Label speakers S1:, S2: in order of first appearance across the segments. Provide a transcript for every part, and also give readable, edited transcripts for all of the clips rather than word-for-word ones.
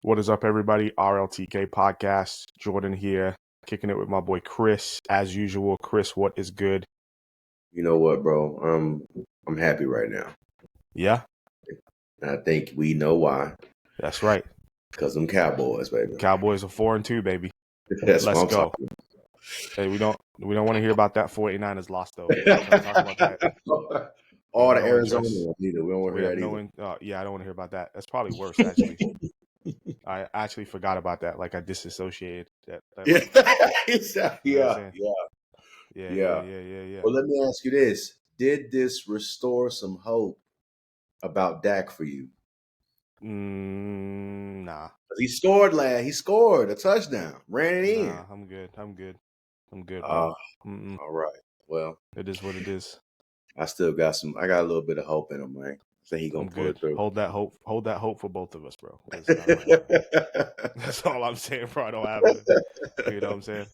S1: What is up, everybody? RLTK podcast. Jordan here, kicking it with my boy Chris. As usual, Chris, what is good?
S2: You know what, bro? I'm happy right now.
S1: Yeah,
S2: And I think we know why.
S1: that's right.
S2: Because them Cowboys, baby.
S1: Cowboys are 4-2, baby.
S2: That's
S1: Let's
S2: what I'm
S1: go.
S2: talking
S1: Hey, we don't want to hear about that 49ers loss though. We're not trying to talk about that.
S2: about. All the
S1: No
S2: Arizona
S1: interest.
S2: ones either. We don't want to
S1: We
S2: hear
S1: have
S2: that
S1: no.
S2: either.
S1: Yeah, I don't want to hear about that. That's probably worse, actually. I actually forgot about that. Like I disassociated that.
S2: Yeah.
S1: You know what I'm saying?
S2: Yeah.
S1: Yeah.
S2: Well, let me ask you this. Did this restore some hope about Dak for you?
S1: Nah.
S2: He scored a touchdown. Ran it in.
S1: Nah, I'm good, bro.
S2: All right. Well,
S1: It is what it is.
S2: I got a little bit of hope in him, man. I think he's gonna
S1: I'm
S2: pull
S1: good.
S2: it through.
S1: Hold that hope for both of us, bro. That's all I'm saying, bro. I don't have it. You know what I'm saying?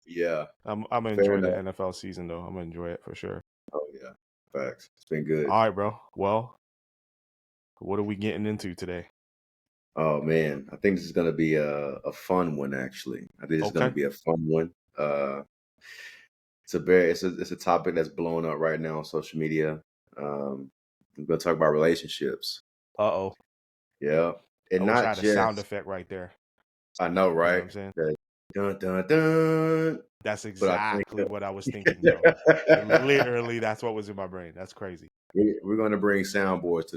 S2: Yeah.
S1: I'm gonna
S2: Fair
S1: enjoy the
S2: enough.
S1: NFL season though. I'm gonna enjoy it for sure.
S2: Oh yeah. Facts. It's been good.
S1: All right, bro. Well, what are we getting into today?
S2: Oh man. I think this is gonna be a fun one actually. I think it's gonna
S1: Okay.
S2: be a fun one. It's a topic that's blowing up right now on social media. We're gonna talk about relationships.
S1: Uh-oh.
S2: Yeah.
S1: I
S2: And
S1: wish I
S2: not
S1: had a sound
S2: just
S1: effect right there.
S2: I know,
S1: You know what
S2: right?
S1: I'm saying?
S2: The dun dun dun.
S1: That's
S2: But I think
S1: exactly what I was thinking, bro. Literally, that's what was in my brain. That's crazy.
S2: we're gonna bring soundboards to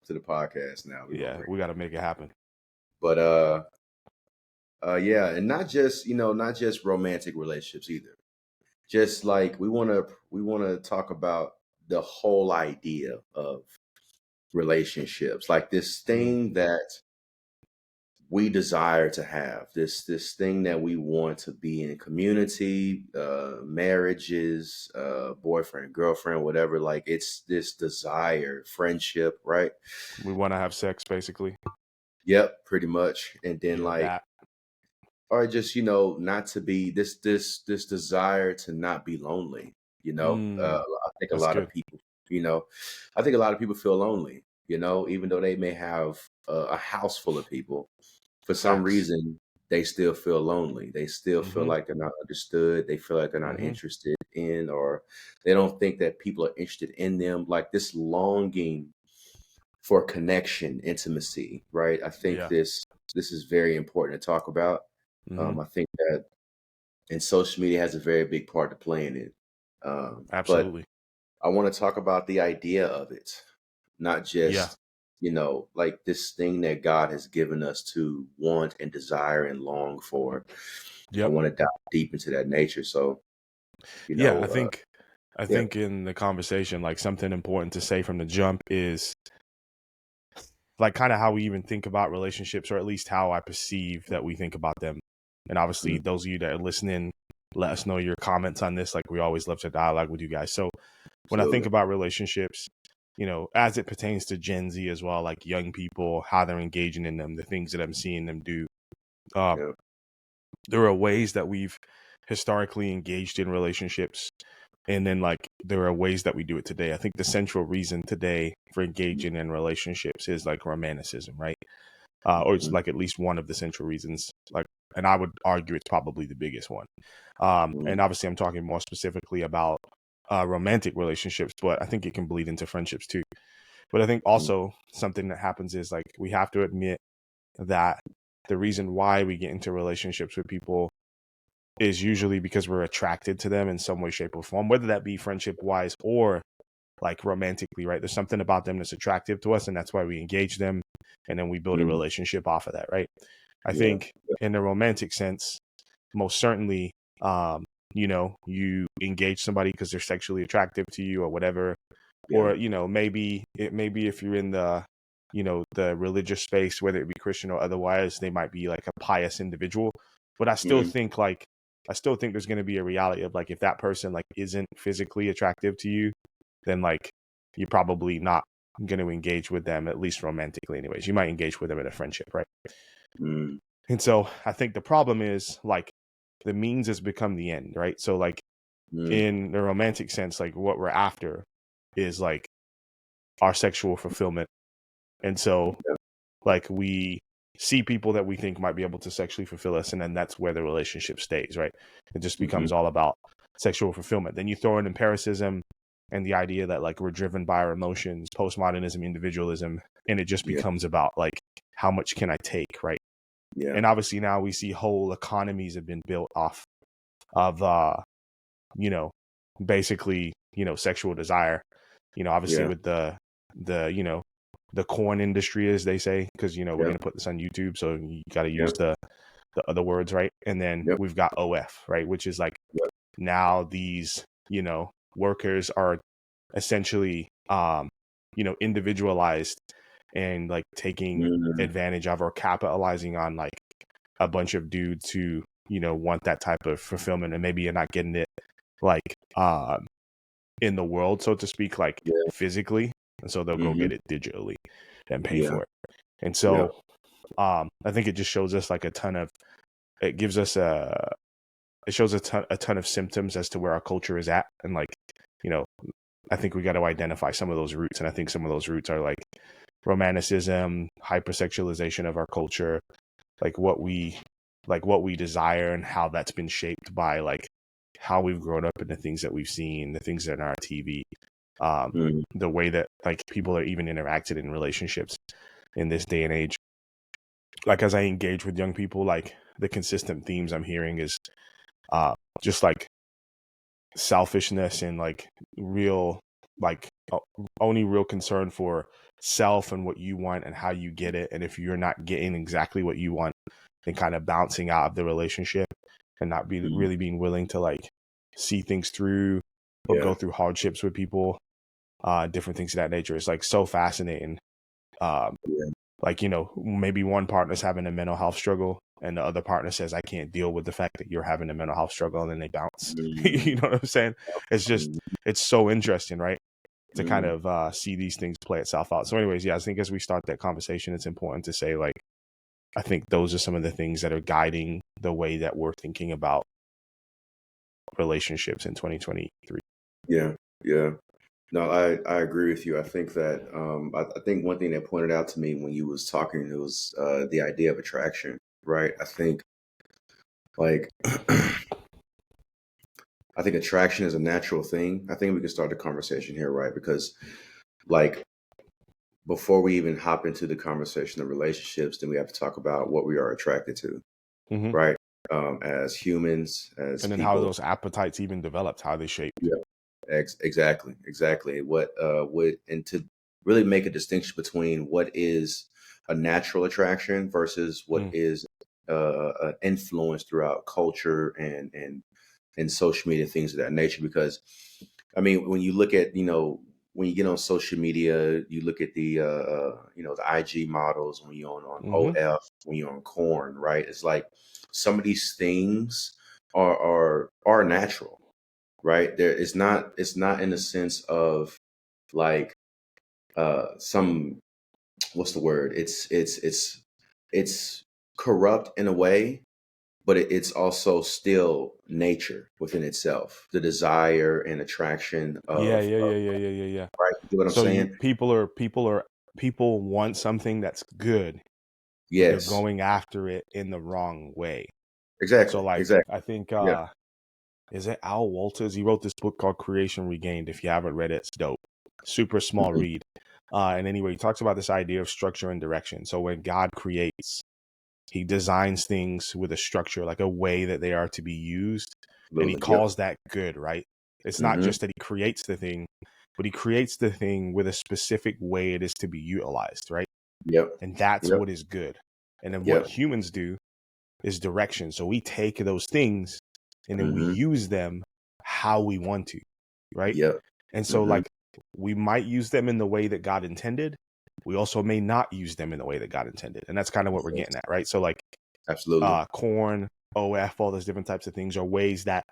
S2: the podcast now.
S1: Yeah, we got to make it happen.
S2: But yeah, and not just romantic relationships either. Just like we wanna talk about the whole idea of relationships, like this thing that we desire to have, this thing that we want to be in community, marriages, boyfriend, girlfriend, whatever. Like it's this desire, friendship, right?
S1: We want to have sex, basically.
S2: Yep, pretty much. And then
S1: Yeah,
S2: like
S1: that.
S2: or just not to be this desire to not be lonely. I think a
S1: That's
S2: lot of
S1: good.
S2: people, I think a lot of people feel lonely. Even though they may have a house full of people, for some
S1: Facts.
S2: reason they still feel lonely. They still feel
S1: Mm-hmm.
S2: like they're not understood. They feel like they're not
S1: Mm-hmm.
S2: interested in, or they don't think that people are interested in them. Like this longing for connection, intimacy, right? I think
S1: Yeah.
S2: this is very important to talk about.
S1: Mm-hmm.
S2: I think that and social media has a very big part to play in it. But
S1: Absolutely.
S2: I want to talk about the idea of it, not
S1: Yeah.
S2: just, like this thing that God has given us to want and desire and long for. I
S1: Yep.
S2: want to dive deep into that nature. So,
S1: Yeah, I
S2: yeah.
S1: think in the conversation, like something important to say from the jump is like kind of how we even think about relationships, or at least how I perceive that we think about them. And obviously,
S2: Mhm.
S1: those of you that are listening, let us know your comments on this. Like we always love to dialogue with you guys. So when I think
S2: Absolutely.
S1: about relationships, as it pertains to Gen Z as well, like young people, how they're engaging in them, the things that I'm seeing them do,
S2: Yeah.
S1: there are ways that we've historically engaged in relationships, and then like there are ways that we do it today. I think the central reason today for engaging in relationships is like romanticism, right? Or it's
S2: Mhm.
S1: like at least one of the central reasons, like, and I would argue it's probably the biggest one.
S2: Mhm.
S1: And obviously I'm talking more specifically about romantic relationships, but I think it can bleed into friendships too. But I think also something that happens is like we have to admit that the reason why we get into relationships with people is usually because we're attracted to them in some way, shape, or form, whether that be friendship wise or like romantically, right? There's something about them that's attractive to us, and that's why we engage them, and then we build a
S2: Mhm.
S1: relationship off of that, right? I
S2: Yeah.
S1: think in the romantic sense, most certainly, you engage somebody because they're sexually attractive to you or whatever,
S2: Yeah.
S1: or maybe if you're in the the religious space, whether it be Christian or otherwise, they might be like a pious individual. But
S2: Mhm.
S1: I still think there's going to be a reality of like if that person like isn't physically attractive to you, then like you're probably not going to engage with them, at least romantically anyways. You might engage with them in a friendship, right?
S2: Mhm.
S1: And so I think the problem is like the means has become the end, right? So like
S2: Mhm.
S1: in the romantic sense, like what we're after is like our sexual fulfillment. And so like we see people that we think might be able to sexually fulfill us, and then that's where the relationship stays, right? It just becomes all about sexual fulfillment. Then you throw in empiricism and the idea that like we're driven by our emotions, postmodernism, individualism, and it just
S2: Yeah.
S1: becomes about like how much can I take, right?
S2: Yeah.
S1: And obviously now we see whole economies have been built off of you know, basically, sexual desire, obviously
S2: Yeah.
S1: with the corn industry, as they say, because we're
S2: Yep.
S1: going to put this on YouTube, so you got to use
S2: Yep.
S1: the other words, right? And then
S2: Yep.
S1: we've got OF, right, which is like
S2: Yep.
S1: now these workers are essentially individualized and like taking
S2: Mhm.
S1: advantage of or capitalizing on like a bunch of dudes who want that type of fulfillment, and maybe you're not getting it like in the world, so to speak, like
S2: Yeah.
S1: physically, and so they'll go
S2: Mhm.
S1: get it digitally and pay
S2: Yeah.
S1: for it. And
S2: Yep.
S1: so I think it just shows us like it gives us it shows a ton of symptoms as to where our culture is at, and like you know I think we got to identify some of those roots, and I think some of those roots are like romanticism, hypersexualization of our culture, like what we desire, and how that's been shaped by like how we've grown up and the things that we've seen, the things that are on our TV,
S2: Mhm.
S1: the way that like people are even interacted in relationships in this day and age. Like as I engage with young people, like the consistent themes I'm hearing is just like selfishness and like real like only real concern for self and what you want and how you get it, and if you're not getting exactly what you want, then kind of bouncing out of the relationship and not be
S2: Mhm.
S1: really being willing to like see things through or
S2: Yeah.
S1: go through hardships with people, different things of that nature. It's like so fascinating. um
S2: Yeah.
S1: like maybe one partner's having a mental health struggle and the other partner says, I can't deal with the fact that you're having a mental health struggle, and then they bounce. You
S2: Mhm.
S1: know what I'm saying? It's just,
S2: Mhm.
S1: it's so interesting, right, to kind
S2: Mhm.
S1: of see these things play itself out. So anyways, yeah, I think as we start that conversation, it's important to say like I think those are some of the things that are guiding the way that we're thinking about relationships in 2023.
S2: Yeah. Yeah. No, I agree with you. I think that I think one thing that pointed out to me when you was talking, it was the idea of attraction, right? I think like I think attraction is a natural thing. I think we can start the conversation here, right? Because like before we even hop into the conversation of relationships, then we have to talk about what we are attracted to,
S1: Hmm.
S2: right? As humans, as
S1: And then how
S2: people.
S1: those appetites even developed, how they shaped.
S2: Yeah, exactly, exactly. What would and to really make a distinction between what is a natural attraction versus what
S1: Mm.
S2: is an influence throughout culture and social media, things of that nature. Because I mean, when you look at when you get on social media, you look at the IG models when you're on
S1: Hmm.
S2: OF, when you're on Corn, right? It's like some of these things are natural, right? It's not in the sense of like some what's the word? It's corrupt in a way, but it's also still nature within itself. The desire and attraction
S1: Yeah,
S2: of,
S1: yeah, yeah, yeah, yeah, yeah, yeah.
S2: right? You get what I'm
S1: So
S2: saying?
S1: people want something that's good, but they're
S2: Yes.
S1: going after it in the wrong way. So
S2: Exactly.
S1: like
S2: Exactly.
S1: I think
S2: Yeah.
S1: is it Al Walters? He wrote this book called Creation Regained. If you haven't read it, it's dope. Super small
S2: Mhm.
S1: read. And anyway, he talks about this idea of structure and direction. So when God creates, he designs things with a structure, like a way that they are to be used. And he
S2: Absolutely. Yep.
S1: calls that good, right? It's not
S2: Hmm.
S1: just that he creates the thing, but he creates the thing with a specific way it is to be utilized, right?
S2: Yep.
S1: And that's
S2: Yep.
S1: what is good. And then what
S2: Yep.
S1: humans do is direction. So we take those things and then we
S2: Hmm.
S1: use them how we want to, right?
S2: Yep.
S1: And so
S2: Hmm.
S1: like we might use them in the way that God intended. We also may not use them in the way that God intended. And that's kind of what we're getting
S2: Yes.
S1: at, right? So like
S2: Absolutely.
S1: corn, OF, all those different types of things are ways that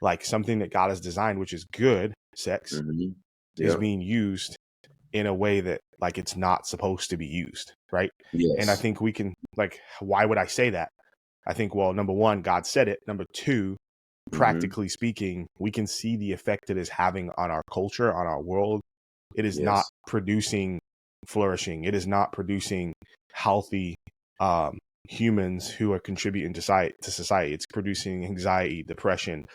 S1: like something that God has designed, which is good, sex,
S2: Hmm.
S1: is
S2: Yep.
S1: being used in a way that like it's not supposed to be used, right? And I
S2: Yes.
S1: think we can like, why would I say that? I think, well, number one, God said it. Number two,
S2: Hmm.
S1: practically speaking, we can see the effect it is having on our culture, on our world. It is not
S2: Yes.
S1: producing flourishing. It is not producing healthy humans who are contributing to society. It's producing anxiety, depression,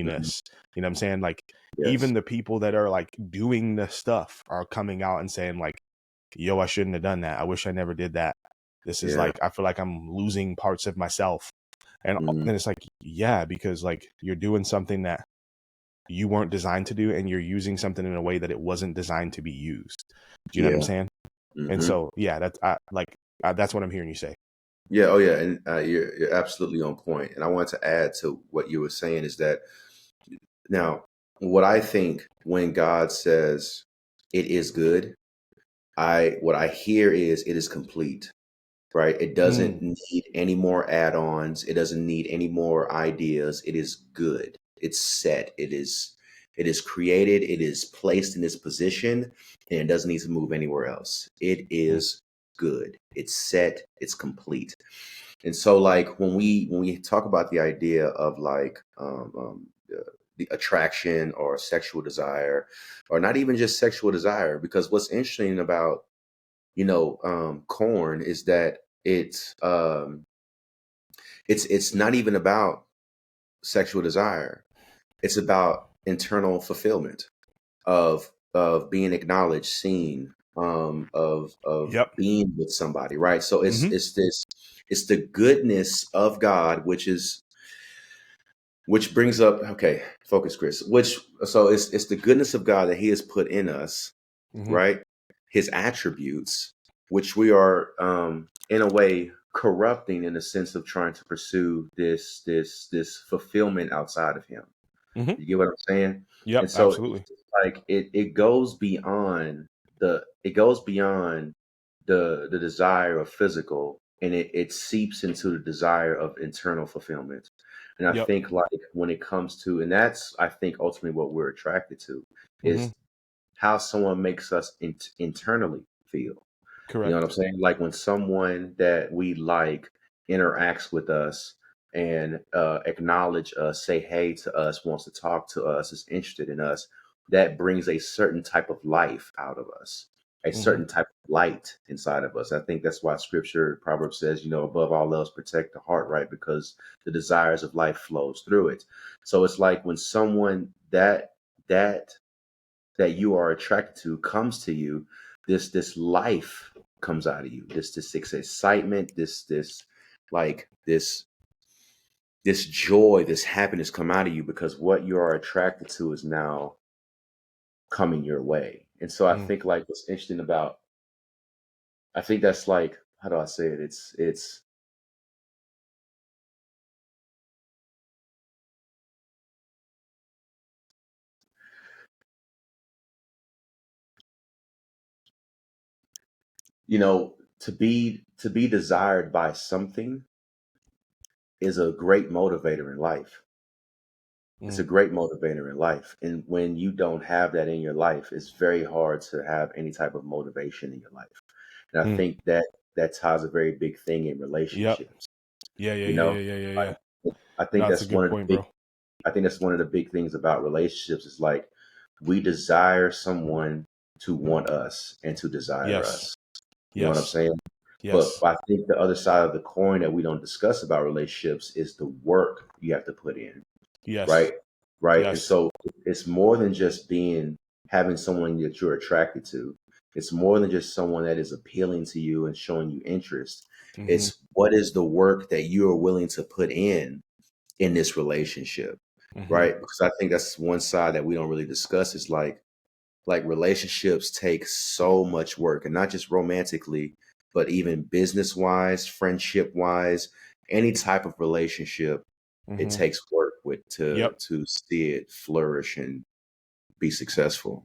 S2: Mhm.
S1: loneliness. You know what I'm saying? Like
S2: Yes.
S1: even the people that are like doing the stuff are coming out and saying like, yo, I shouldn't have done that. I wish I never did that. This is
S2: Yeah.
S1: like, I feel like I'm losing parts of myself. And
S2: Mhm.
S1: then it's like, yeah, because like you're doing something that you weren't designed to do, and you're using something in a way that it wasn't designed to be used. Do you know what I'm
S2: Yeah.
S1: saying? And
S2: Mhm.
S1: so, yeah, that's what I'm hearing you say.
S2: Yeah. Oh, yeah. And you're absolutely on point. And I wanted to add to what you were saying is that now, what I think when God says it is good, I what I hear is it is complete, right? It
S1: Mm,
S2: doesn't need any more add-ons. It doesn't need any more ideas. It is good. It's set. It is created. It is placed in its position, and it doesn't need to move anywhere else. It
S1: mm,
S2: is good. It's set. It's complete. And so, like when we talk about the idea of like the attraction or sexual desire, or not even just sexual desire, because what's interesting about corn is that it's not even about sexual desire. It's about internal fulfillment of being acknowledged, seen, of
S1: yep.
S2: being with somebody, right? So it's
S1: Hmm.
S2: it's this it's the goodness of God, which brings up, okay, focus, Chris. It's the goodness of God that He has put in us,
S1: Hmm.
S2: right? His attributes, which we are in a way corrupting in the sense of trying to pursue this fulfillment outside of Him.
S1: Hmm.
S2: You get what I'm saying?
S1: Yep.
S2: And so
S1: Absolutely.
S2: it's like it goes beyond the desire of physical, and it seeps into the desire of internal fulfillment. And I
S1: Yep.
S2: think like when it comes to, and that's I think ultimately what we're attracted to
S1: Hmm.
S2: is how someone makes us internally feel. You know what I'm
S1: Correct.
S2: saying? Like when someone that we like interacts with us and acknowledge us, say hey to us, wants to talk to us, is interested in us, that brings a certain type of life out of us, a
S1: Hmm.
S2: certain type of light inside of us. I think that's why Scripture, Proverbs says, above all else, protect the heart, right? Because the desires of life flows through it. So it's like when someone that that you are attracted to comes to you, this life comes out of you, this excitement, this like this joy, this happiness come out of you because what you are attracted to is now coming your way. And so I
S1: Mm.
S2: think like what's interesting about, I think that's like, how do I say it? It's to be desired by something is a great motivator in life. It's
S1: Mm.
S2: a great motivator in life. And when you don't have that in your life, it's very hard to have any type of motivation in your life. And I
S1: Mm.
S2: think that that ties a very big thing in
S1: Yep.
S2: relationships.
S1: Yeah. Yeah.
S2: You
S1: Yeah.
S2: know,
S1: Yeah. Yeah. Yeah. Yeah.
S2: like I
S1: No,
S2: think
S1: that's a
S2: that's one
S1: good
S2: of the
S1: point,
S2: big
S1: bro.
S2: I think that's one of the big things about relationships is like we desire someone to want us and to desire
S1: Yes.
S2: us. You know what I'm
S1: Yes.
S2: saying? But
S1: Yes.
S2: I think the other side of the coin that we don't discuss about relationships is the work you have to put in,
S1: Yes.
S2: right? Right. And
S1: Yes.
S2: so it's more than just having someone that you're attracted to. It's more than just someone that is appealing to you and showing you interest.
S1: Hmm.
S2: It's what is the work that you are willing to put in this relationship,
S1: Hmm.
S2: right? Because I think that's one side that we don't really discuss is like relationships take so much work, and not just romantically, but even business wise, friendship wise, any type of relationship, it
S1: Hmm.
S2: takes work with
S1: Yep.
S2: to see it flourish and be successful.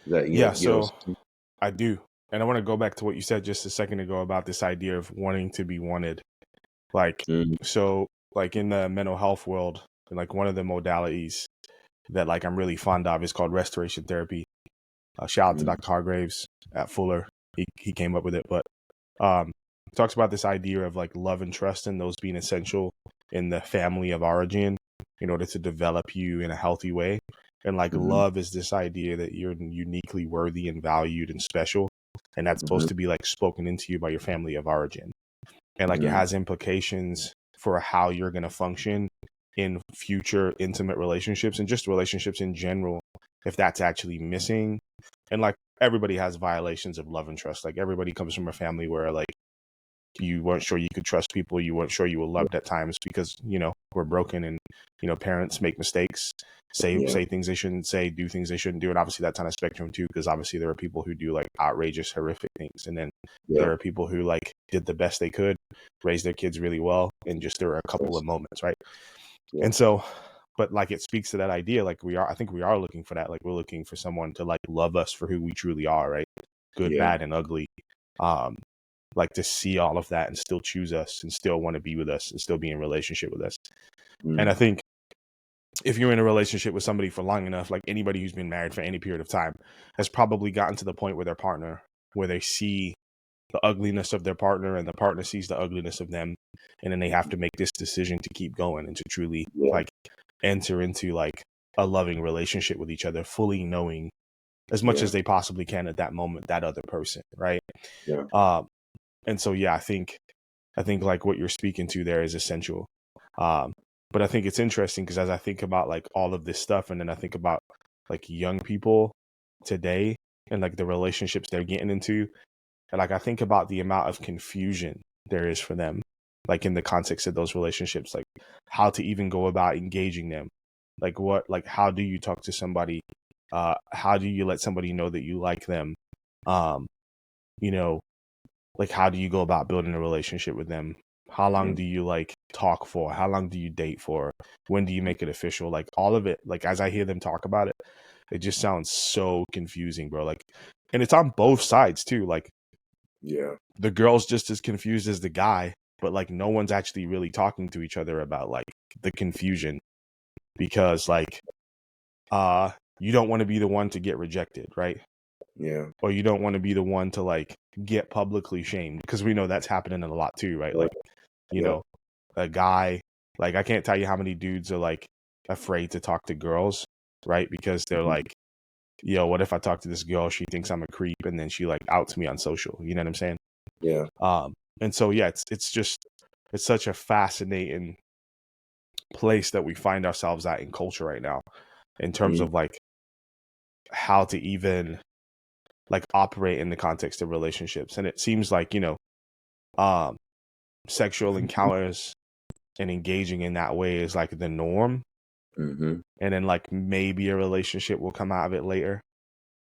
S2: That
S1: Yeah.
S2: you know.
S1: So I do. And I want to go back to what you said just a second ago about this idea of wanting to be wanted. Like,
S2: Mm,
S1: so, like in the mental health world, like one of the modalities that like I'm really fond of is called restoration therapy. Shout out to
S2: mm,
S1: Dr. Hargraves at Fuller. He came up with it, but um, it talks about this idea of like love and trust and those being essential in the family of origin in order to develop you in a healthy way. And like
S2: mhm,
S1: love is this idea that you're uniquely worthy and valued and special, and that's supposed
S2: mhm,
S1: to be like spoken into you by your family of origin. and like it
S2: Mm.
S1: has implications for how you're going to function in future intimate relationships and just relationships in general if that's actually missing. And like everybody has violations of love and trust. Like everybody comes from a family where like you weren't sure you could trust people, you weren't sure you were loved at times because, you know, we're broken, and, you know, parents make mistakes,
S2: Yeah.
S1: say things they shouldn't say, do things they shouldn't do. And obviously that's on a spectrum too, because obviously there are people who do like outrageous, horrific things, and then
S2: Yeah.
S1: there are people who like did the best they could, raised their kids really well, and just there were a couple
S2: Yes.
S1: of moments, right?
S2: Yeah.
S1: And so, but like it speaks to that idea, like I think we are looking for that. Like we're looking for someone to like love us for who we truly are, right? Good,
S2: Yeah.
S1: bad, and ugly. Um, like to see all of that and still choose us and still want to be with us and still be in relationship with us. And I
S2: Mm.
S1: think if you're in a relationship with somebody for long enough, like anybody who's been married for any period of time has probably gotten to the point with their partner where they see the ugliness of their partner and the partner sees the ugliness of them. And then they have to make this decision to keep going and to truly
S2: Yeah.
S1: like enter into like a loving relationship with each other, fully knowing as much
S2: Yeah.
S1: as they possibly can at that moment, that other person. Right.
S2: Yeah.
S1: And so, yeah, I think like what you're speaking to there is essential. Um, but I think it's interesting because as I think about like all of this stuff, and then I think about like young people today and like the relationships they're getting into, and like I think about the amount of confusion there is for them, like in the context of those relationships, like how to even go about engaging them, like how do you talk to somebody, how do you let somebody know that you like them, um, you know, like how do you go about building a relationship with them, how long
S2: Mm.
S1: do you like talk for, how long do you date for, when do you make it official, like all of it, like as I hear them talk about it, it just sounds so confusing, bro. Like, and it's on both sides too, like
S2: Yeah.
S1: the girl's just as confused as the guy, but like no one's actually really talking to each other about like the confusion, because like you don't want to be the one to get rejected, right?
S2: Yeah.
S1: Or you don't want to be the one to like get publicly shamed, because we know that's happening a lot too, right?
S2: Yeah.
S1: Like, you
S2: Yeah.
S1: know, a guy, like I can't tell you how many dudes are like afraid to talk to girls, right? Because they're
S2: Mhm.
S1: like, yo, what if I talk to this girl, she thinks I'm a creep, and then she like outs me on social, you know what I'm saying?
S2: Yeah.
S1: And so yeah, it's just it's such a fascinating place that we find ourselves at in culture right now, in terms
S2: Mm.
S1: of like how to even like operate in the context of relationships. And it seems like, you know, um sexual encounters and engaging in that way is like the norm,
S2: Mm-hmm.
S1: and then like maybe a relationship will come out of it later,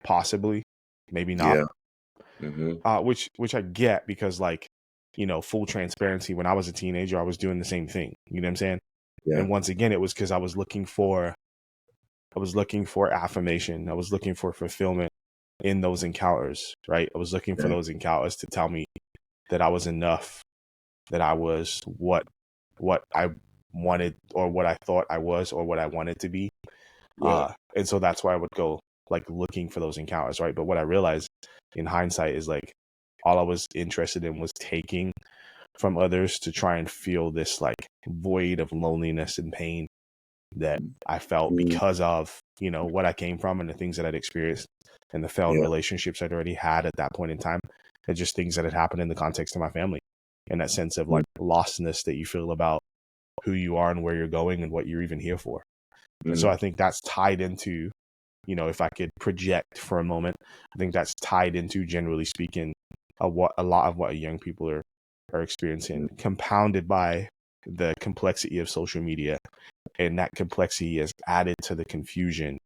S1: possibly, maybe not.
S2: Yeah. Mm-hmm.
S1: Which I get, because like, you know, full transparency, when I was a teenager I was doing the same thing, you know what I'm saying?
S2: Yeah.
S1: And once again, it was because I was looking for affirmation, I was looking for fulfillment in those encounters, right? I was looking for
S2: Yeah.
S1: those encounters to tell me that I was enough, that I was what I wanted, or what I thought I was, or what I wanted to be.
S2: Yeah.
S1: And so that's why I would go like looking for those encounters, right? But what I realized in hindsight is like all I was interested in was taking from others to try and feel this like void of loneliness and pain that I felt
S2: Mm.
S1: because of, you know, what I came from and the things that I'd experienced and the failed
S2: Yeah.
S1: relationships I'd already had at that point in time, and just things that had happened in the context of my family, and that sense of
S2: Mm.
S1: like lostness that you feel about who you are and where you're going and what you're even here for. And so
S2: Mm.
S1: I think that's tied into, you know, if I could project for a moment, I think that's tied into, generally speaking, what a lot of what young people are experiencing, compounded by the complexity of social media, and that complexity is added to the confusion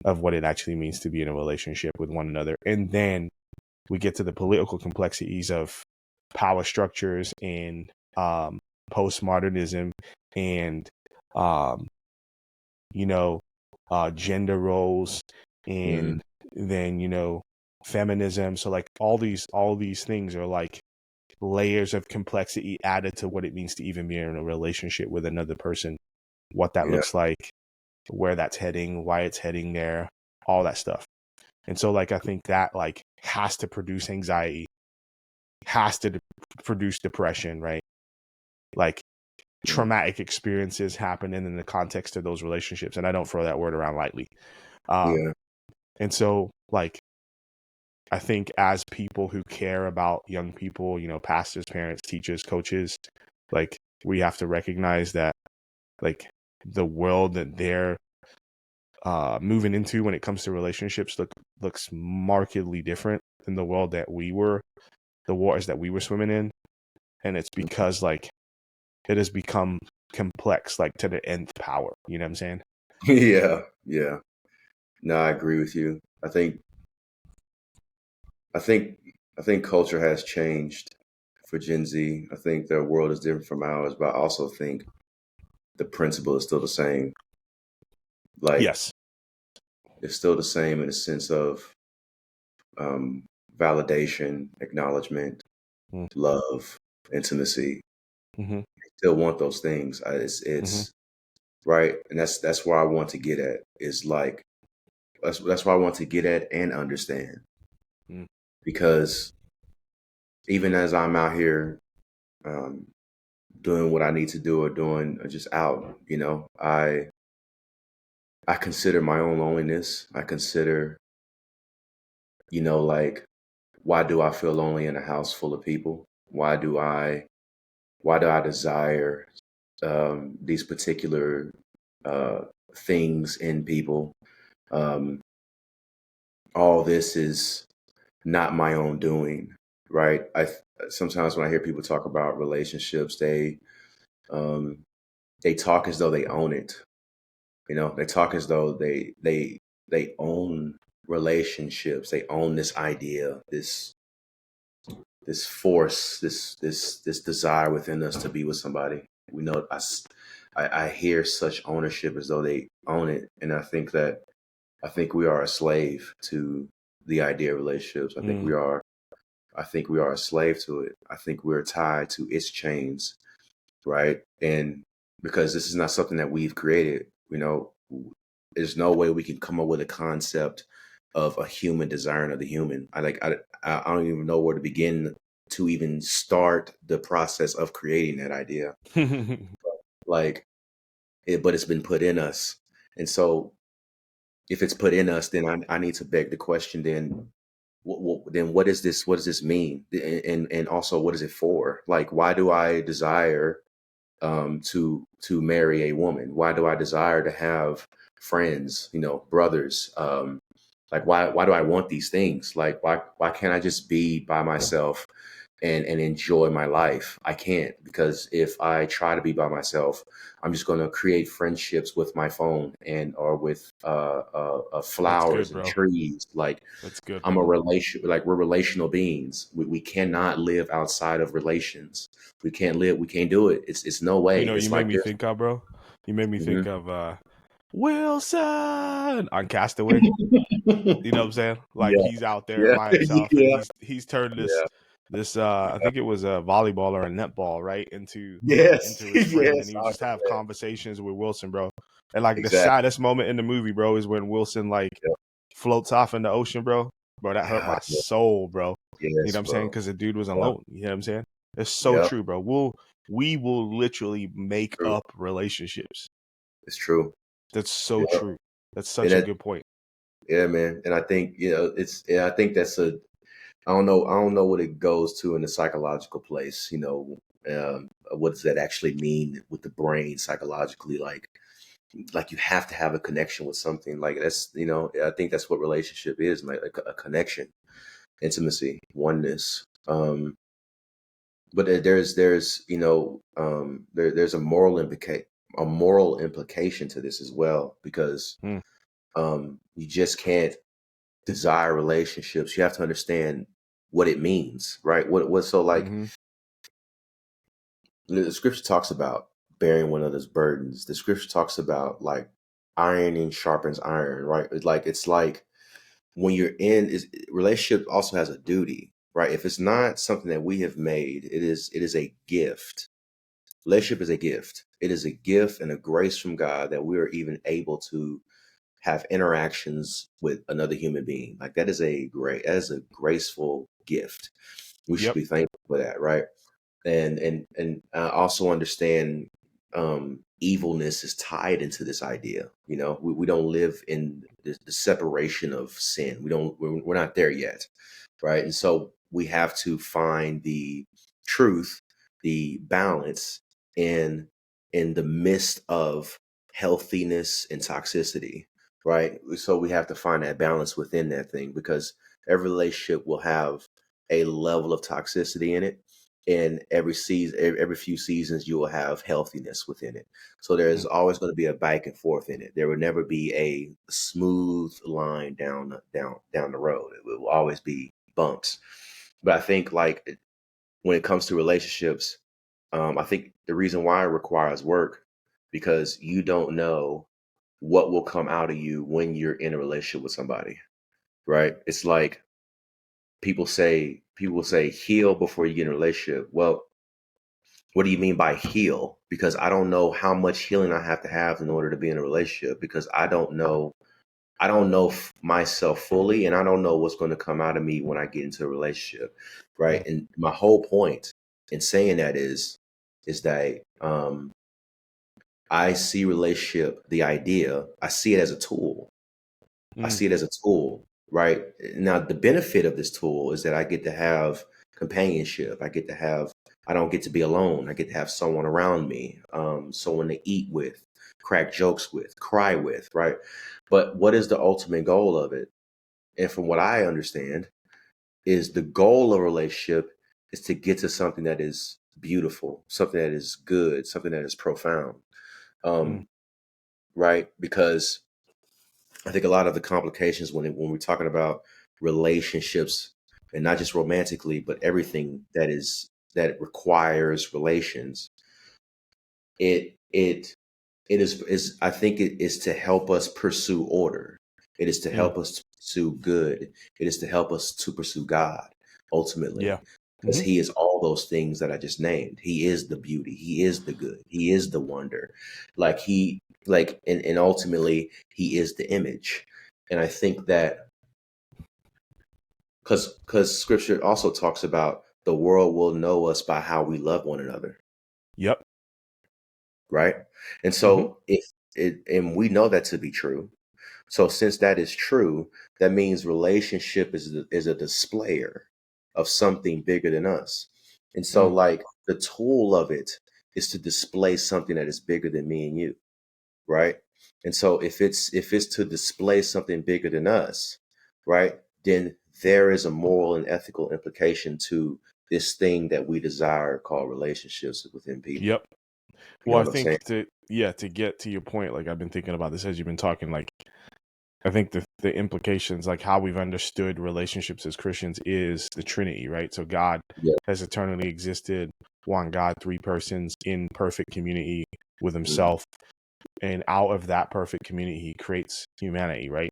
S1: of what it actually means to be in a relationship with one another. And then we get to the political complexities of power structures and postmodernism and um, you know, gender roles,
S2: Mm.
S1: and then, you know, feminism. So like all these things are like layers of complexity added to what it means to even be in a relationship with another person, what that
S2: Yeah.
S1: looks like, where that's heading, why it's heading there, all that stuff. And so like I think that like has to produce anxiety, has to produce depression, right? Like
S2: Mm.
S1: traumatic experiences happening in the context of those relationships, and I don't throw that word around lightly. Um,
S2: Yeah.
S1: and so like I think as people who care about young people, pastors, parents, teachers, coaches, like we have to recognize that like the world that they're moving into when it comes to relationships looks markedly different than the world that the waters that we were swimming in. And it's because like it has become complex, like to the nth power. You know what I'm saying?
S2: Yeah, yeah. No, I agree with you. I think I think culture has changed for Gen Z. I think their world is different from ours, but I also think the principle is still the same. Like
S1: Yes.
S2: it's still the same in the sense of um, validation, acknowledgement, love, intimacy.
S1: Mm-hmm.
S2: Still want those things.
S1: Mm-hmm.
S2: It's right, and that's where I want to get at. Is like that's why I want to get at and understand
S1: Mm-hmm.
S2: because even as I'm out here um, doing what I need to do or doing or just out, I consider my own loneliness. I consider, like why do I feel lonely in a house full of people? Why do I desire these particular uh, things in people? Um, all this is not my own doing, right? Sometimes when I hear people talk about relationships, um, they talk as though they own it. They talk as though they own relationships. They own this idea, this force, this desire within us to be with somebody. We know I hear such ownership as though they own it, and I think we are a slave to the idea of relationships. I think we are a slave to it. I think we're tied to its chains, right? And because this is not something that we've created, there's no way we can come up with a concept of a human desiring of the human. I don't even know where to begin to even start the process of creating that idea. Like but it's been put in us. And so if it's put in us, then I need to beg the question then then what is this? What does this mean? And also what is it for? Like, why do I desire to marry a woman? Why do I desire to have friends, brothers? Like why do I want these things? Like why can't I just be by myself and enjoy my life? I can't, because if I try to be by myself, I'm just going to create friendships with my phone and or with
S1: That's good,
S2: flowers and
S1: bro.
S2: trees. Like
S1: That's good,
S2: I'm a
S1: bro.
S2: relation, like we're relational beings. We cannot live outside of relations. We can't do it. It's no way.
S1: You
S2: It's
S1: made
S2: like
S1: me
S2: this.
S1: think of, bro. You made me think
S2: Mhm.
S1: of Wilson on Castaway. You know what I'm saying? Like
S2: Yeah,
S1: he's out there
S2: yeah,
S1: by himself and
S2: yeah,
S1: he's turned
S2: yeah.
S1: this I think it was a volleyball or a netball, right?
S2: Yes,
S1: Into his friend, and
S2: yes,
S1: he would just have conversations with Wilson, bro. And like the
S2: exactly.
S1: saddest moment in the movie, bro, is when Wilson like
S2: Yep.
S1: floats off in the ocean, bro. Bro, that hurt
S2: God,
S1: my soul, bro. You know
S2: yes,
S1: what I'm saying?
S2: bro.
S1: Because the dude was
S2: Yeah,
S1: alone. You know what I'm saying? It's so
S2: yeah,
S1: true, bro. We will literally make
S2: true.
S1: up relationships.
S2: It's true.
S1: That's so
S2: Yeah,
S1: true. That's
S2: and
S1: such a good point.
S2: yeah, man. And I think I think that's I don't know what it goes to in the psychological place. What does that actually mean with the brain psychologically? Like you have to have a connection with something. Like that's I think that's what relationship is, like a connection, intimacy, oneness. But there's there's a moral implication to this as well, because
S1: Hmm.
S2: you just can't desire relationships. You have to understand what it means, right? What so like
S1: Mm-hmm.
S2: the scripture talks about bearing one another's burdens. The scripture talks about like ironing sharpens iron, right? It's like when you're in is relationship also has a duty, right? If it's not something that we have made, it is a gift. Relationship is a gift. It is a gift and a grace from God that we are even able to have interactions with another human being. Like that is a graceful gift. We should
S1: Yep.
S2: be thankful for that, right? And also understand evilness is tied into this idea. We don't live in the separation of sin. We're not there yet. right? And so we have to find the truth, the balance in the midst of healthiness and toxicity, right? So we have to find that balance within that thing, because every relationship will have a level of toxicity in it. And every season, every few seasons, you will have healthiness within it. So there's
S1: Mm.
S2: always going to be a back and forth in it. There will never be a smooth line down the road. It will always be bumps. But I think, like, when it comes to relationships, I think the reason why it requires work, because you don't know what will come out of you when you're in a relationship with somebody, right? It's like people say heal before you get in a relationship. Well, what do you mean by heal? Because I don't know how much healing I have to have in order to be in a relationship, because I don't know myself fully, and I don't know what's going to come out of me when I get into a relationship,
S1: Mm.
S2: right? And my whole point in saying that is that I see relationship, the idea, I see it as a tool. I
S1: Mm.
S2: see it as a tool, right? Now, the benefit of this tool is that I get to have companionship. I don't get to be alone. I get to have someone around me, someone to eat with, crack jokes with, cry with, right? But what is the ultimate goal of it? And from what I understand, is the goal of a relationship is to get to something that is beautiful, something that is good, something that is profound,
S1: Mm.
S2: um, right? Because I think a lot of the complications when we're talking about relationships, and not just romantically, but everything that requires relations, it is I think it is to help us pursue order. It is to
S1: Mm.
S2: help us to pursue good. It is to help us to pursue God ultimately,
S1: Yeah.
S2: because
S1: Hmm.
S2: He is all those things that I just named. He is the beauty. He is the good. He is the wonder. And ultimately He is the image. And I think that because Scripture also talks about the world will know us by how we love one another,
S1: Yep.
S2: right? And
S1: Hmm.
S2: so if it and we know that to be true. So since that is true, that means relationship is a displayer of something bigger than us. And so,
S1: Mm.
S2: like, the tool of it is to display something that is bigger than me and you, right? And so if it's to display something bigger than us, right, then there is a moral and ethical implication to this thing that we desire called relationships within people.
S1: Yep.
S2: You know
S1: Well, I
S2: what I'm saying?
S1: think to get to your point, like I've been thinking about this as you've been talking, like I think the implications, like how we've understood relationships as Christians, is the Trinity, right? So God
S2: Yeah.
S1: has eternally existed, one God, three persons in perfect community with
S2: Mhm.
S1: Himself, and out of that perfect community, He creates humanity, right?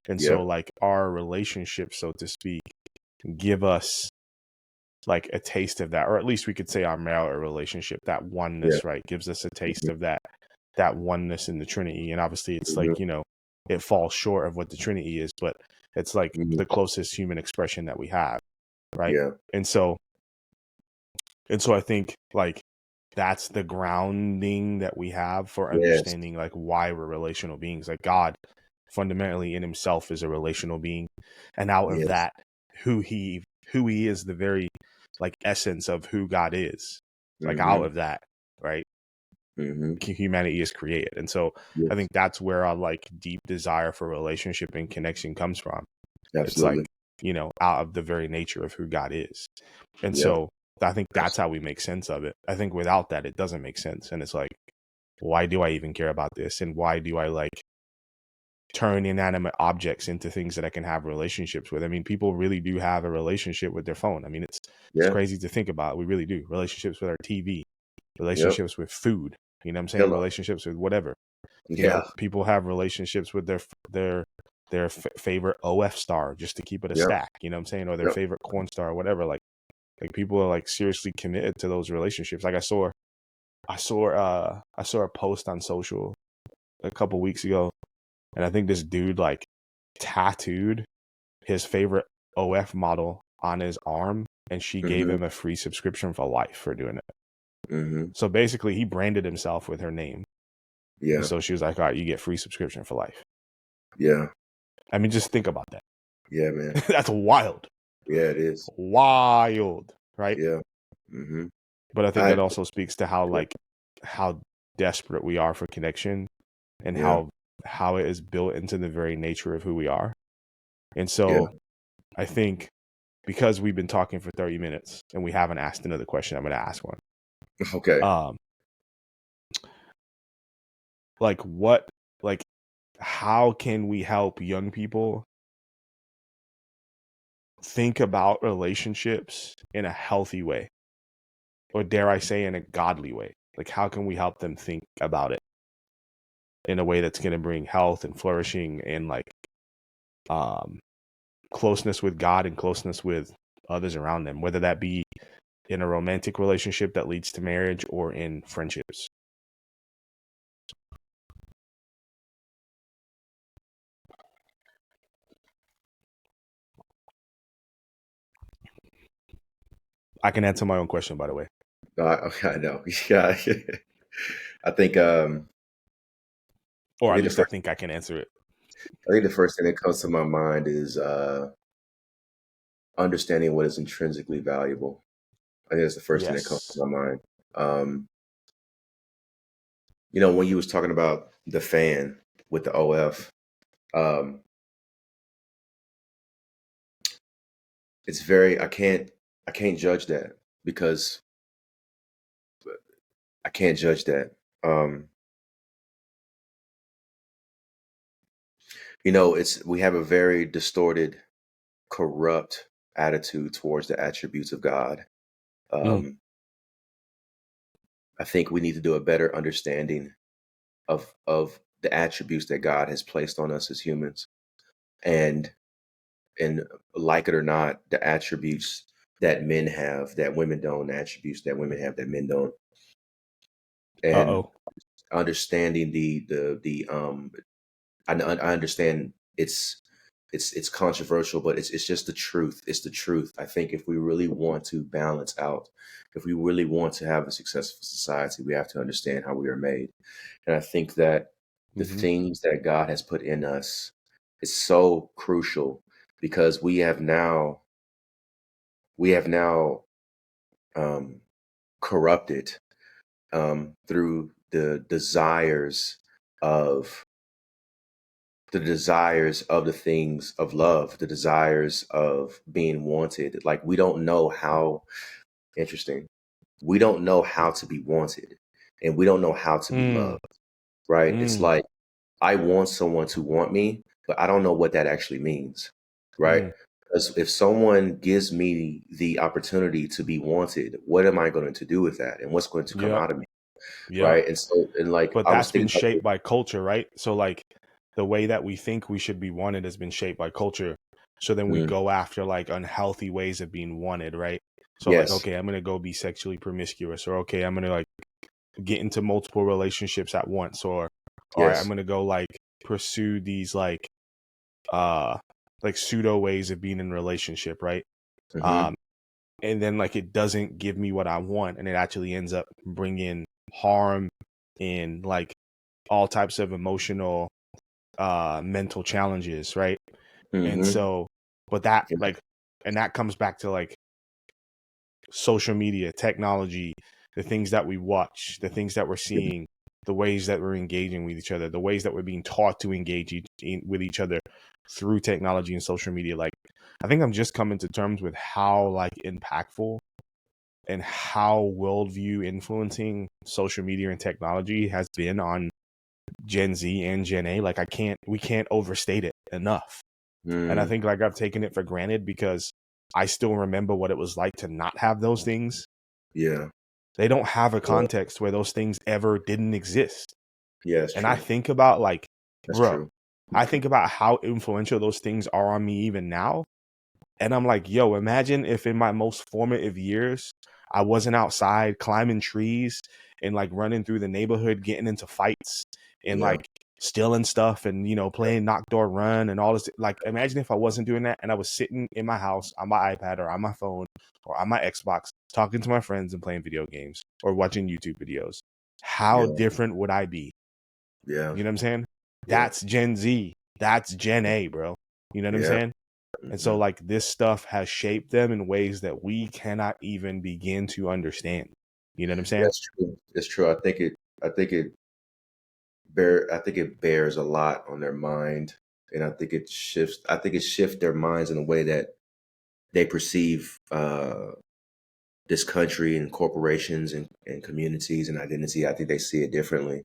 S1: And so,
S2: Yep.
S1: like our relationships, so to speak, give us like a taste of that, or at least we could say our marital relationship, that
S2: Yeah.
S1: oneness, right, gives us a taste
S2: Mhm.
S1: of that oneness in the Trinity. And obviously it's
S2: Mhm.
S1: like, it falls short of what the Trinity is, but it's like
S2: Mhm.
S1: the closest human expression that we have, right?
S2: Yeah.
S1: And so I think like that's the grounding that we have for
S2: Yes.
S1: understanding like why we're relational beings. Like God fundamentally in himself is a relational being, and out of
S2: Yes.
S1: that, who he is, the very like essence of who God is, like out
S2: Mhm.
S1: of that, right,
S2: Mhm.
S1: humanity is created. And so I
S2: Yes.
S1: think that's where our like deep desire for relationship and connection comes from. It's like,
S2: Absolutely.
S1: out of the very nature of who God is. And
S2: Yeah.
S1: so I think that's
S2: Abs-
S1: how we make sense of it. I think without that, it doesn't make sense. And it's like, why do I even care about this? And why do I like turn inanimate objects into things that I can have relationships with? I mean, people really do have a relationship with their phone. I mean, it's
S2: Yeah.
S1: crazy to think about. We really do. Relationships with our TV,
S2: Yep.
S1: relationships with food, you know what I'm saying?
S2: Pillow.
S1: Relationships with whatever.
S2: Yeah.
S1: People have relationships with their favorite OF star just to keep it a
S2: Yep.
S1: stack, you know what I'm saying? Or their
S2: Yep.
S1: favorite corn star or whatever. Like people are like seriously committed to those relationships. Like I saw a post on social a couple weeks ago, and I think this dude like tattooed his favorite OF model on his arm, and she gave
S2: Mhm.
S1: him a free subscription for life for doing it.
S2: Mhm.
S1: So basically, he branded himself with her name, and
S2: Yeah.
S1: so she was like, "All right, you get free subscription for life."
S2: Yeah.
S1: I mean, just think about that.
S2: Yeah, man.
S1: That's wild.
S2: Yeah, it is.
S1: Wild, right?
S2: Yeah. Mm-hmm.
S1: But I think
S2: I
S1: that also speaks to how
S2: yeah,
S1: like how desperate we are for connection and
S2: yeah,
S1: how it is built into the very nature of who we are. And
S2: yeah.
S1: so I think because we've been talking for 30 minutes and we haven't asked another question, I'm going to ask one.
S2: Okay.
S1: Um, like what, like, how can we help young people think about relationships in a healthy way, or dare I say, in a godly way? Like, how can we help them think about it in a way that's going to bring health and flourishing and like um, closeness with God and closeness with others around them, whether that be in a romantic relationship that leads to marriage or in friendships? I can answer my own question, by the way,
S2: Okay, I know. Yeah. I think I
S1: or at
S2: think the
S1: least I
S2: first
S1: think I can answer it.
S2: I think the first thing that comes to my mind is understanding what is intrinsically valuable. I think that's the first thing that comes
S1: Yes.
S2: to my mind. Um, when you was talking about the fan with the OF, um, it's very I can't judge that because I can't judge that. Um, it's we have a very distorted, corrupt attitude towards the attributes of God.
S1: Mm,
S2: Um, I think we need to do a better understanding of the attributes that God has placed on us as humans, and and like it or not, the attributes that men have that women don't, the attributes that women have that men don't, and
S1: uh-oh.
S2: understanding the I understand it's controversial, but it's just the truth. It's the truth. I think if we really want to balance out, if we really want to have a successful society, we have to understand how we are made. And I think that the
S1: Hmm.
S2: things that God has put in us is so crucial because we have now um, corrupted through of the desires of the things of love, the desires of being wanted. Like we don't know how interesting. We don't know how to be wanted, and we don't know how to be
S1: Mm,
S2: loved. Right? It's
S1: mm,
S2: like I want someone to want me, but I don't know what that actually means. Right?
S1: mm.
S2: Because if someone gives me the opportunity to be wanted, what am I going to do with that, and what's going to come
S1: Yep.
S2: out of me?
S1: Yep.
S2: Right? And so, and like
S1: But
S2: I was
S1: that's been
S2: thinking about,
S1: shaped by culture, right? So like the way that we think we should be wanted has been shaped by culture. So then we
S2: mm,
S1: go after like unhealthy ways of being wanted, right? So like,
S2: yes,
S1: okay, I'm gonna go be sexually promiscuous, or okay, I'm gonna like get into multiple relationships at once, or all right, I'm
S2: yes,
S1: gonna go like pursue these uh like pseudo ways of being in a relationship, right?
S2: hmm
S1: Um, and then like it doesn't give me what I want, and it actually ends up bringing harm and like all types of emotional mental challenges, right? And
S2: hmm
S1: so but that like and that comes back to like social media, technology, the things that we watch, the things that we're seeing, the ways that we're engaging with each other, the ways that we're being taught to engage with each other through technology and social media. Like I think I'm just coming to terms with how like impactful and how worldview influencing social media and technology has been on Gen Z and Gen A. Like we can't overstate it enough. And I
S2: Mm,
S1: think like I've taken it for granted because I still remember what it was like to not have those things.
S2: yeah,
S1: They don't have a
S2: yeah,
S1: context where those things ever didn't exist.
S2: yeah, it's
S1: And I
S2: true.
S1: think about like,
S2: That's
S1: bro,
S2: true.
S1: I think about how influential those things are on me even now. And I'm like, yo, imagine if in my most formative years, I wasn't outside climbing trees and like running through the neighborhood, getting into fights and
S2: Yeah,
S1: like stealing stuff and,
S2: yeah,
S1: playing knock door run and all this. Like, imagine if I wasn't doing that and I was sitting in my house on my iPad or on my phone or on my Xbox talking to my friends and playing video games or watching YouTube videos. How
S2: yeah,
S1: different would I be?
S2: yeah,
S1: You know what I'm saying?
S2: yeah,
S1: That's Gen Z. That's Gen A, bro. You know what I'm
S2: yeah,
S1: saying? And so
S2: Mhm.
S1: like this stuff has shaped them in ways that we cannot even begin to understand. You know what I'm saying?
S2: That's true. It's true. I think it I think it bears a lot on their mind, and I think it shifts their minds in a way that they perceive this country and corporations and communities and identity. I think they see it differently.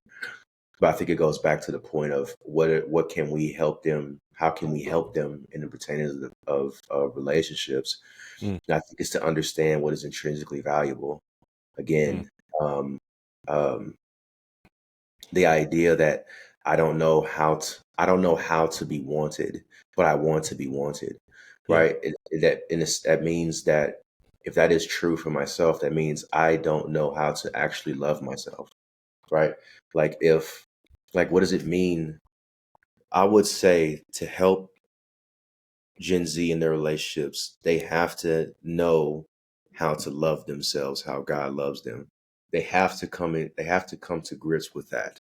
S2: But I think it goes back to the point of what can we help them? How can we help them in the pertaining of relationships?
S1: Mm,
S2: And I think it's to understand what is intrinsically valuable.
S1: mm,
S2: Again, um, um, the idea that I don't know how to be wanted, but I want to be wanted,
S1: yeah.
S2: right? That means that if that is true for myself, that means I don't know how to actually love myself, right? Like if like what does it mean? I would say to help Gen Z in their relationships, they have to know how to love themselves, how God loves them. They have to come to grips with that,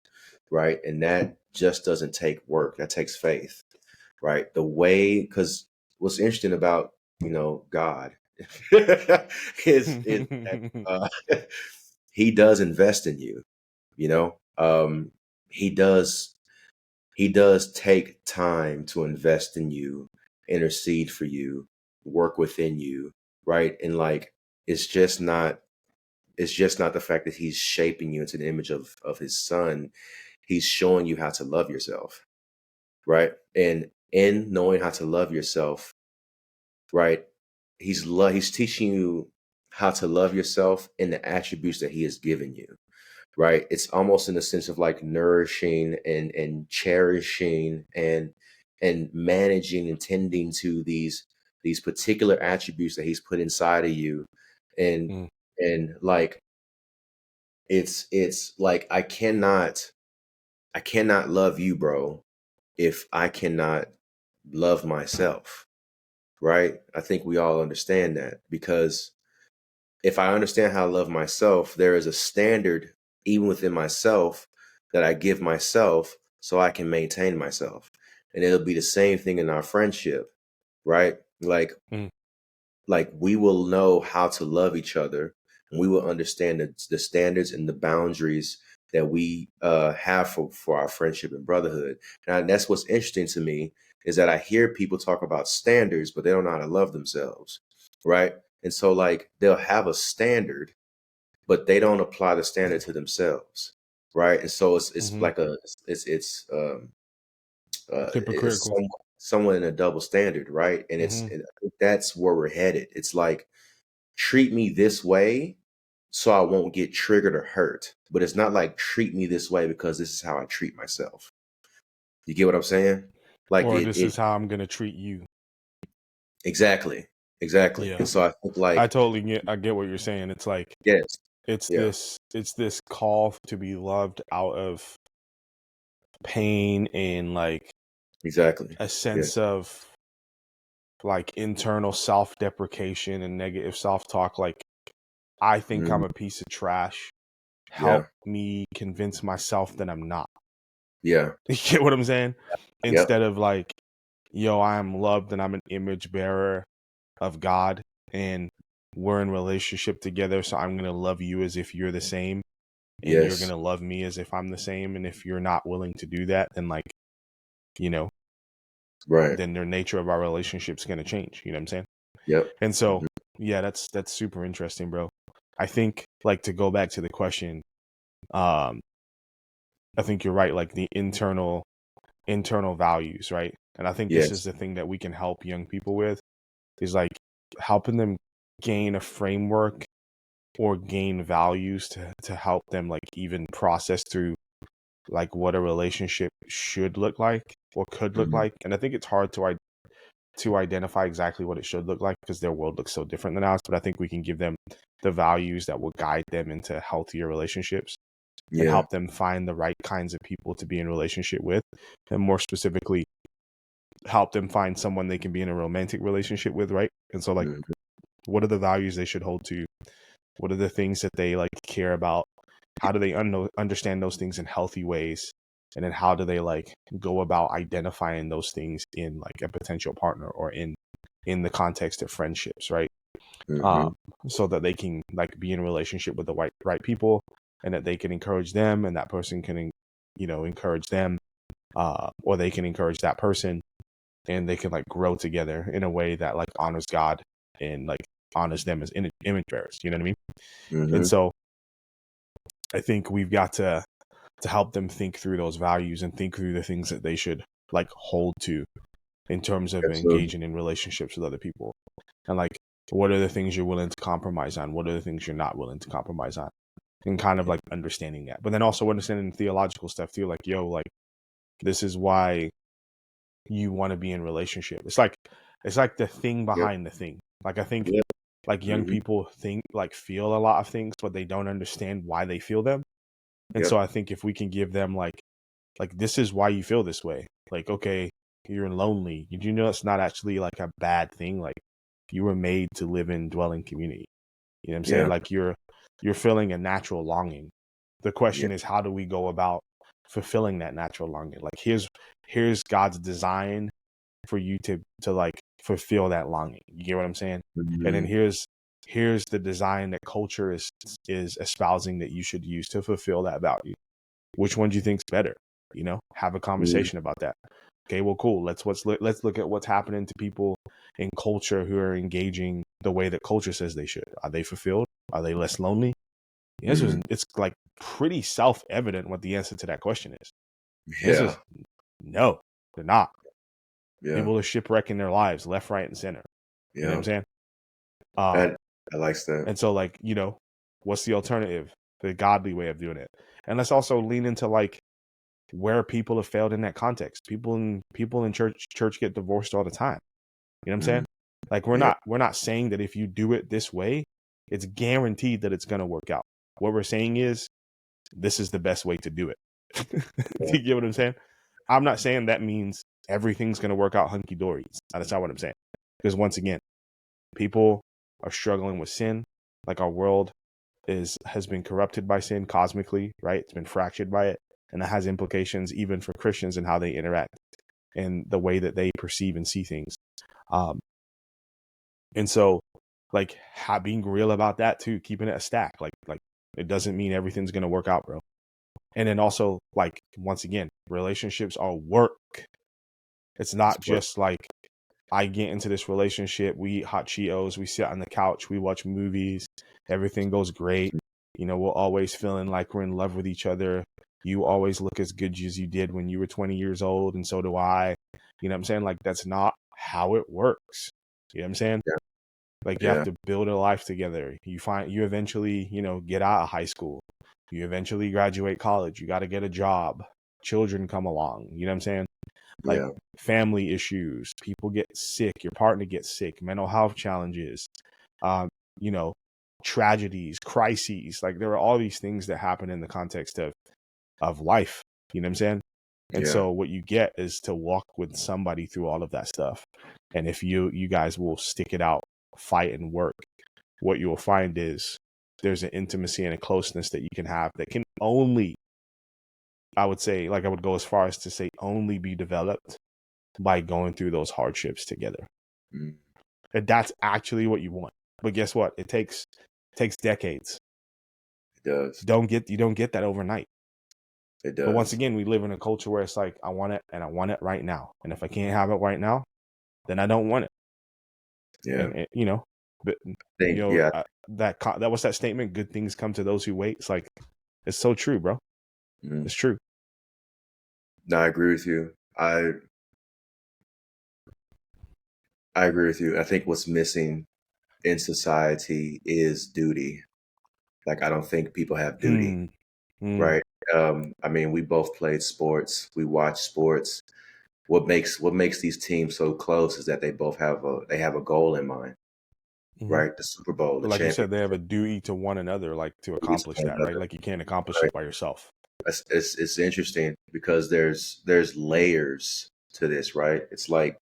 S2: right? And that just doesn't take work. That takes faith, right? Because what's interesting about, God is that he does invest in you, you know? He does he does take time to invest in you, intercede for you, work within you, right? And like it's just not it's just not the fact that he's shaping you into the image of his son. He's showing you how to love yourself, right? And in knowing how to love yourself, right? He's teaching you how to love yourself in the attributes that he has given you, right? It's almost in the sense of like nourishing and cherishing and managing and tending to these particular attributes that he's put inside of you. And
S1: mm,
S2: and like it's like I cannot love you, bro, if I cannot love myself, right? I think we all understand that because if I understand how to love myself, there is a standard even within myself that I give myself so I can maintain myself. And it'll be the same thing in our friendship, right?
S1: mm,
S2: Like we will know how to love each other and we will understand the standards and the boundaries that we have for our friendship and brotherhood. And that's what's interesting to me is that I hear people talk about standards, but they don't know how to love themselves, right? And so like they'll have a standard, but they don't apply the standard to themselves, right? And so it's
S1: mm-hmm.
S2: like it's
S1: Hypocritical.
S2: somewhat in a double standard, right? And
S1: Mm-hmm.
S2: I think that's where we're headed. It's like treat me this way so I won't get triggered or hurt, but it's not like treat me this way because this is how I treat myself. You get what I'm saying? Like
S1: Or
S2: it
S1: this
S2: it
S1: is how I'm gonna treat you.
S2: exactly, exactly.
S1: Yeah.
S2: And so I think
S1: I
S2: like
S1: totally I get what you're saying. It's like
S2: yes, yeah,
S1: it's this call to be loved out of pain and like
S2: exactly,
S1: a
S2: yeah,
S1: sense of like internal self-deprecation and negative self-talk. Like I think I'm
S2: mhm,
S1: a piece of trash. Help
S2: yeah,
S1: me convince myself that I'm not.
S2: yeah,
S1: You get what I'm saying?
S2: yep,
S1: Instead of like, yo, I'm loved and I'm an image bearer of God and we're in relationship together. So I'm going to love you as if you're the same and you're going
S2: yes,
S1: to love me as if I'm the same. And if you're not willing to do that, then like, you know,
S2: right,
S1: then the nature of our relationship's going to change. You know what I'm saying?
S2: yep,
S1: And so,
S2: mhm,
S1: yeah, that's super interesting, bro. I think like to go back to the question, um, I think you're right. Like the internal values, right? And I think this is
S2: yes,
S1: the thing that we can help young people with is like helping them gain a framework or gain values to help them like even process through like what a relationship should look like or could look
S2: mhm,
S1: like. And I think it's hard to identify exactly what it should look like because their world looks so different than ours. But I think we can give them the values that will guide them into healthier relationships and
S2: yeah,
S1: help them find the right kinds of people to be in relationship with, and more specifically, help them find someone they can be in a romantic relationship with, right? And so, like,
S2: mhm,
S1: what are the values they should hold to? What are the things that they like care about? How do they understand those things in healthy ways? And then how do they like go about identifying those things in like a potential partner or in in the context of friendships, right?
S2: Mm-hmm.
S1: So that they can like be in a relationship with the right people, and that they can encourage them, and that person can, encourage them, or they can encourage that person, and they can like grow together in a way that like honors God and like honors them as image bearers. You know what I mean? And
S2: Mm-hmm.
S1: so I think we've got to help them think through those values and think through the things that they should like hold to in terms of
S2: Absolutely.
S1: engaging in relationships with other people. And like, what are the things you're willing to compromise on? What are the things you're not willing to compromise on? And kind of like understanding that. But then also understanding theological stuff too. Like, yo, like this is why you want to be in relationship. It's like the thing
S2: Yep.
S1: behind the thing. Like I think
S2: Yep.
S1: like young
S2: Mm-hmm.
S1: people feel a lot of things, but they don't understand why they feel them. And so
S2: Yep.
S1: I think if we can give them like this is why you feel this way. Like, okay, you're lonely. Did you know it's not actually like a bad thing? Like you were made to live in dwelling community. You know what I'm saying?
S2: Yeah.
S1: Like you're feeling a natural longing. The
S2: Yeah.
S1: question is, how do we go about fulfilling that natural longing? Like here's God's design for you to like fulfill that longing. You get what I'm saying? And then
S2: Mm-hmm.
S1: here's the design that culture is espousing that you should use to fulfill that value. Which one do you think's better? Have a
S2: Mm-hmm.
S1: conversation about that. Okay, well, cool. Let's look at what's happening to people in culture who are engaging the way that culture says they should. Are they fulfilled? Are they less lonely? The answer is,
S2: Mm-hmm.
S1: it's like pretty self-evident what the answer to that question is. The answer
S2: Yeah.
S1: is no, they're not.
S2: Yeah.
S1: People are shipwrecking their lives left, right, and center. You know what I'm
S2: Yeah.
S1: saying? Um,
S2: I like that.
S1: and so like, what's the alternative? The godly way of doing it. And let's also lean into like where people have failed in that context. People in church get divorced all the time. You know what I'm saying?
S2: Mm-hmm.
S1: Like
S2: Yeah.
S1: we're not saying that if you do it this way, it's guaranteed that it's gonna work out. What we're saying is this is the best way to do it.
S2: Yeah.
S1: Do you get what I'm saying? I'm not saying that means everything's gonna work out hunky dory. That's not what I'm saying. Because once again, people are struggling with sin. Like our world has been corrupted by sin cosmically, right? It's been fractured by it, and that has implications even for Christians and how they interact and the way that they perceive and see things. Um, and so, like, being real about that too, keeping it a stack. Like it doesn't mean everything's gonna work out, bro. And then also, like, once again, relationships are work. It's
S2: It's
S1: not
S2: work.
S1: just like I get into this relationship, we eat hot Cheetos, we sit on the couch, we watch movies, everything goes great. We're always feeling like we're in love with each other. You always look as good as you did when you were 20 years old, and so do I. You know what I'm saying? Like, that's not how it works. You know what I'm saying?
S2: Yeah.
S1: Like, you have
S2: Yeah.
S1: to build a life together. You eventually, get out of high school. You eventually graduate college. You got to get a job. Children come along. You know what I'm saying? Like
S2: Yeah.
S1: family issues, people get sick, your partner gets sick, mental health challenges, um, you know, tragedies, crises. Like there are all these things that happen in the context of life. You know what I'm saying? And
S2: Yeah.
S1: so what you get is to walk with somebody through all of that stuff. And if you guys will stick it out, fight and work, what you will find is there's an intimacy and a closeness that you can have that can only, I would say, like I would go as far as to say, only be developed by going through those hardships together.
S2: Mm.
S1: And that's actually what you want. But guess what? It takes decades.
S2: It does.
S1: You don't get that overnight.
S2: It
S1: But once
S2: does.
S1: again, we live in a culture where it's like I want it and I want it right now. And if I can't have it right now, then I don't want it.
S2: Yeah.
S1: And but
S2: Yeah.
S1: that was that statement. Good things come to those who wait. It's like it's so true, bro.
S2: Mm.
S1: It's true.
S2: No, I agree with you. I agree with you. I think what's missing in society is duty. Like I don't think people have duty,
S1: Hmm. Hmm.
S2: right? I mean, we both played sports. We watch sports. What makes these teams so close is that they have a goal in mind,
S1: Hmm.
S2: right? The Super Bowl, the
S1: But like you said, they have
S2: championship,
S1: a duty to one another, like to
S2: to
S1: accomplish
S2: one
S1: that, right?
S2: another,
S1: Like you can't accomplish
S2: right?
S1: it by yourself.
S2: It's interesting because there's layers to this, right? It's like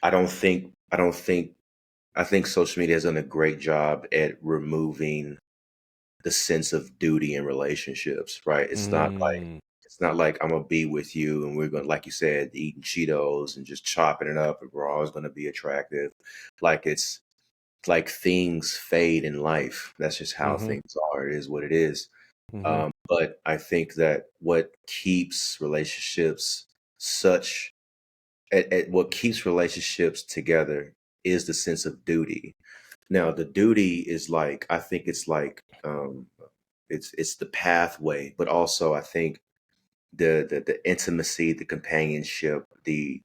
S2: I think social media has done a great job at removing the sense of duty in relationships, right?
S1: Mm.
S2: not like I'm gonna be with you and we're gonna, like you said, eating Cheetos and just chopping it up and we're always gonna be attractive. Like it's like things fade in life. That's just how
S1: Mm-hmm.
S2: things are. It is what it is.
S1: Mm-hmm.
S2: But I think that what keeps relationships such what keeps relationships together is the sense of duty. Now, the duty is like, I think it's like it's the pathway, but also I think the intimacy, the companionship, the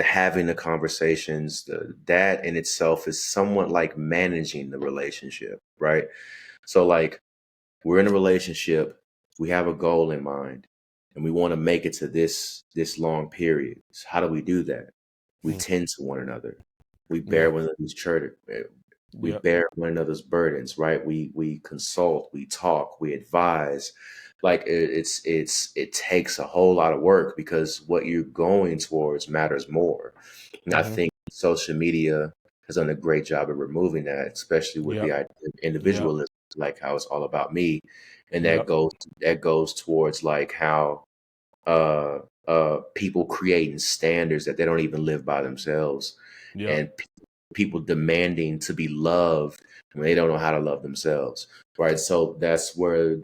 S2: having the conversations, that in itself is somewhat like managing the relationship, right? So like we're in a relationship, we have a goal in mind, and we want to make it to this long period. So how do we do that? We
S1: Mm.
S2: tend to one another. We bear
S1: Yeah.
S2: one another's charter. We
S1: Yep.
S2: bear one another's burdens, right? We consult, we talk, we advise. Like it takes a whole lot of work because what you're going towards matters more. And I
S1: Mm-hmm.
S2: think social media has done a great job of removing that, especially with the
S1: Yep.
S2: idea of
S1: Yep.
S2: individualism, like how it's all about me, and
S1: Yep.
S2: that goes towards like how uh people creating standards that they don't even live by themselves,
S1: Yep.
S2: and people demanding to be loved when they don't know how to love themselves, right? So that's where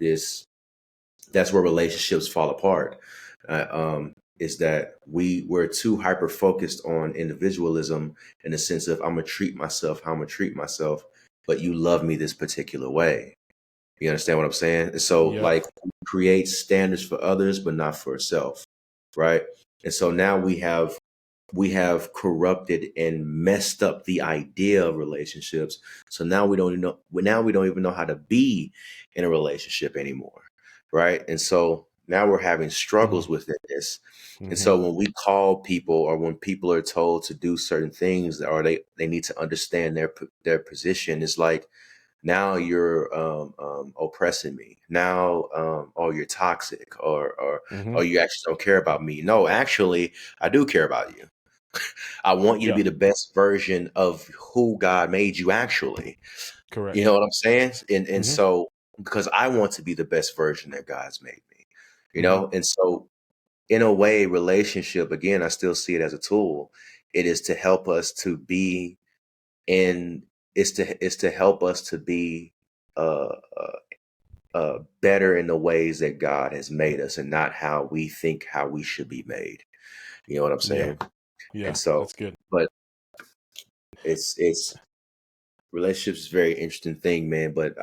S2: relationships fall apart. Is that we're too hyper focused on individualism in the sense of I'm gonna treat myself how I'm gonna treat myself, but you love me this particular way. You understand what I'm saying? And so
S1: Yep.
S2: like create standards for others, but not for self, right? And so now we have corrupted and messed up the idea of relationships. So now we don't even know how to be in a relationship anymore. Right. And so now we're having struggles
S1: Mm-hmm.
S2: within this. And
S1: Mm-hmm.
S2: so when we call people or when people are told to do certain things or they need to understand their position, it's like now you're oppressing me. Now, oh, you're toxic,
S1: Mm-hmm.
S2: or you actually don't care about me. No, actually, I do care about you. I want you to
S1: Yeah.
S2: be the best version of who God made you actually.
S1: Correct.
S2: You know what I'm saying? And
S1: Mm-hmm.
S2: so because I want to be the best version that God's made me. You
S1: Mm-hmm.
S2: know? And so in a way, relationship, again, I still see it as a tool. It is to help us to be in is to help us to be uh, better in the ways that God has made us and not how we think how we should be made. You know what I'm
S1: Yeah.
S2: saying? And
S1: Yeah.
S2: so,
S1: That's good.
S2: but it's relationships is a very interesting thing, man. But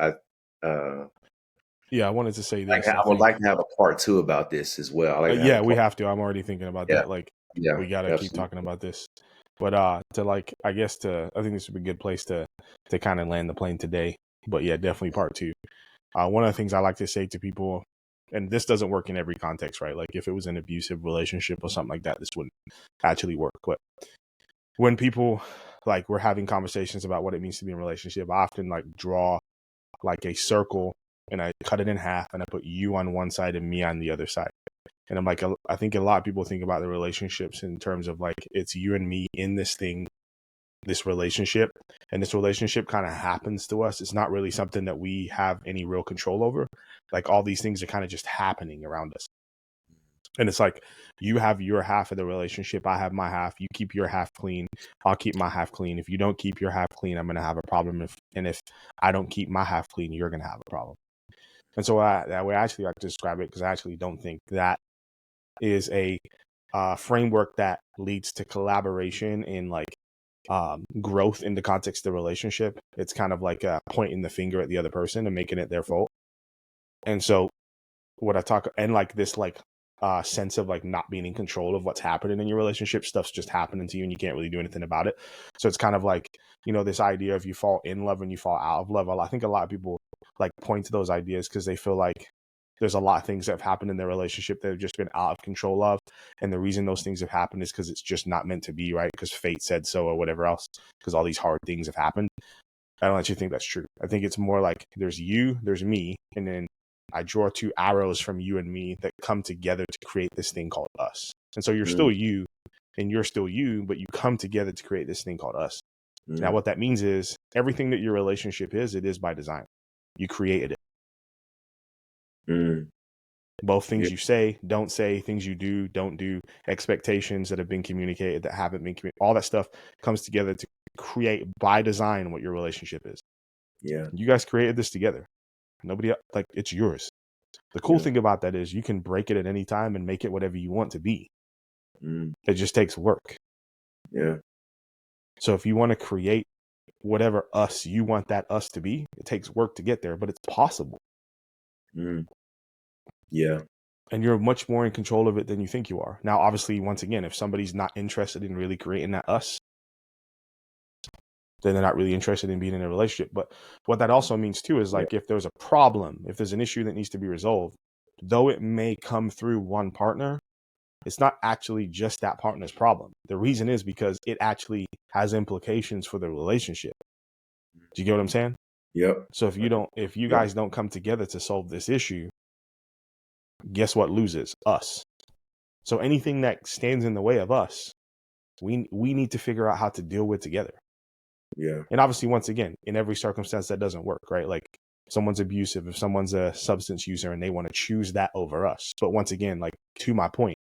S1: Yeah. I wanted to say this. I
S2: I would
S1: think.
S2: like to have a part two about this as well. I like to have a
S1: Yeah, we
S2: part.
S1: have to. I'm already thinking about
S2: Yeah,
S1: that. Like,
S2: yeah,
S1: we gotta keep
S2: absolutely.
S1: talking about this. But to like, I guess I think this would be a good place to kind of land the plane today. But yeah, definitely part two. One of the things I like to say to people, and this doesn't work in every context, right? Like if it was an abusive relationship or something like that, this wouldn't actually work. But when people like we're having conversations about what it means to be in a relationship, I often like draw like a circle and I cut it in half and I put you on one side and me on the other side. And I'm like, I think a lot of people think about the relationships in terms of like it's you and me in this thing, this relationship, and this relationship kind of happens to us. It's not really something that we have any real control over. Like all these things are kind of just happening around us. And it's like you have your half of the relationship, I have my half. You keep your half clean, I'll keep my half clean. If you don't keep your half clean, I'm gonna have a problem. If I don't keep my half clean, you're gonna have a problem. And so that way, I actually like to describe it because I actually don't think that is a framework that leads to collaboration and like growth in the context of the relationship. It's kind of like pointing the finger at the other person and making it their fault. And so what I talk and like this like sense of like not being in control of what's happening in your relationship, stuff's just happening to you and you can't really do anything about it. So it's kind of like, you know, this idea of you fall in love and you fall out of love. I think a lot of people like point to those ideas because they feel like there's a lot of things that have happened in their relationship that have just been out of control of. And the reason those things have happened is because it's just not meant to be, right? Because fate said so or whatever else, because all these hard things have happened. I don't actually think that's true. I think it's more like there's you, there's me, and then I draw two arrows from you and me that come together to create this thing called us. And so you're still
S2: Mm,
S1: you and you're still you, but you come together to create this thing called us. Now,
S2: mm,
S1: what that means is everything that your relationship is, it is by design. You created it.
S2: mm.
S1: Both things
S2: Yeah.
S1: you say, don't say, things you do, don't do, expectations that have been communicated, that haven't been communicated, all that stuff comes together to create by design what your relationship is.
S2: Yeah.
S1: You guys created this together. Nobody, like, it's yours. The cool
S2: Yeah.
S1: thing about that is you can break it at any time and make it whatever you want to be.
S2: Mm.
S1: It just takes work.
S2: Yeah.
S1: So if you want to create whatever us you want that us to be, it takes work to get there, but it's possible.
S2: Mm. Yeah.
S1: And you're much more in control of it than you think you are. Now, obviously, once again, if somebody's not interested in really creating that us, then they're not really interested in being in a relationship. But what that also means too is, like, if there's a problem, if there's an issue that needs to be resolved, though it may come through one partner, it's not actually just that partner's problem. The reason is because it actually has implications for the relationship. Do you get what I'm saying?
S2: Yep.
S1: So if you guys don't come together to solve this issue, guess what loses? Us. So anything that stands in the way of us, we need to figure out how to deal with together.
S2: Yeah.
S1: And obviously, once again, in every circumstance that doesn't work, right? Like, if someone's abusive, if someone's a substance user and they want to choose that over us. But once again, like, to my point,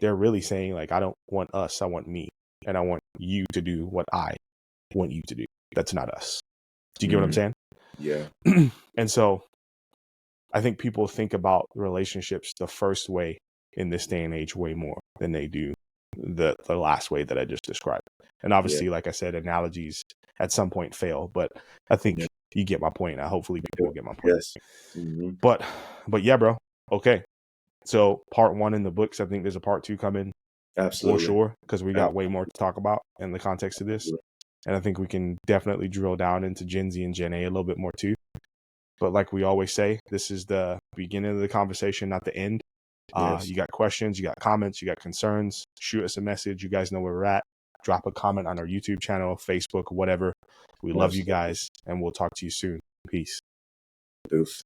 S1: they're really saying, like, I don't want us, I want me. And I want you to do what I want you to do. That's not us. Do you get what I'm saying?
S2: Yeah.
S1: And so I think people think about relationships the first way in this day and age way more than they do the last way that I just described. And obviously, like I said, analogies at some point fail, but I think you get my point. Hopefully people get my point.
S2: Yes. Mm-hmm.
S1: But yeah, bro. Okay. So part 1 in the books, I think there's a part 2 coming.
S2: Absolutely.
S1: For sure, because we got way more to talk about in the context of this. And I think we can definitely drill down into Gen Z and Gen A a little bit more too. But like we always say, this is the beginning of the conversation, not the end. You got questions, you got comments, you got concerns, shoot us a message. You guys know where we're at. Drop a comment on our YouTube channel, Facebook, whatever. We love you guys, and we'll talk to you soon. Peace.
S2: Deuce.